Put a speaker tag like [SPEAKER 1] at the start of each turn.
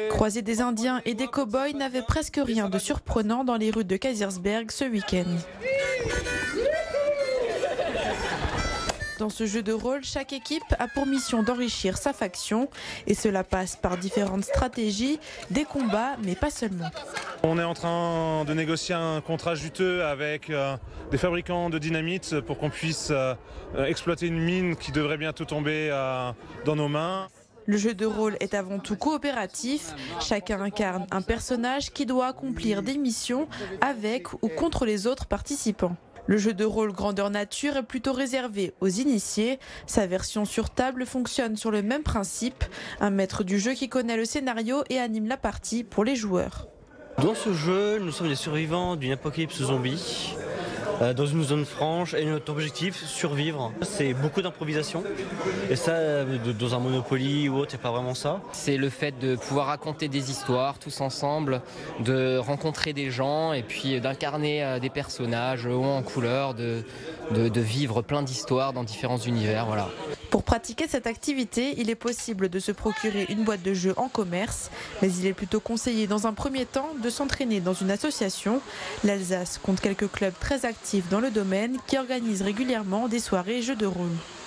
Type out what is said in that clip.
[SPEAKER 1] Croiser des Indiens et des cow-boys n'avait presque rien de surprenant dans les rues de Kaysersberg ce week-end. Dans ce jeu de rôle, chaque équipe a pour mission d'enrichir sa faction et cela passe par différentes stratégies, des combats, mais pas seulement.
[SPEAKER 2] On est en train de négocier un contrat juteux avec des fabricants de dynamite pour qu'on puisse exploiter une mine qui devrait bientôt tomber dans nos mains.
[SPEAKER 1] Le jeu de rôle est avant tout coopératif. Chacun incarne un personnage qui doit accomplir des missions avec ou contre les autres participants. Le jeu de rôle grandeur nature est plutôt réservé aux initiés. Sa version sur table fonctionne sur le même principe. Un maître du jeu qui connaît le scénario et anime la partie pour les joueurs.
[SPEAKER 3] Dans ce jeu, nous sommes des survivants d'une apocalypse zombie, dans une zone franche, et notre objectif, survivre. C'est beaucoup d'improvisation, et ça, dans un Monopoly ou autre, c'est pas vraiment ça.
[SPEAKER 4] C'est le fait de pouvoir raconter des histoires tous ensemble, de rencontrer des gens, et puis d'incarner des personnages hauts en couleur, de vivre plein d'histoires dans différents univers, voilà.
[SPEAKER 1] Pour pratiquer cette activité, il est possible de se procurer une boîte de jeux en commerce, mais il est plutôt conseillé dans un premier temps de s'entraîner dans une association. L'Alsace compte quelques clubs très actifs dans le domaine qui organisent régulièrement des soirées jeux de rôle.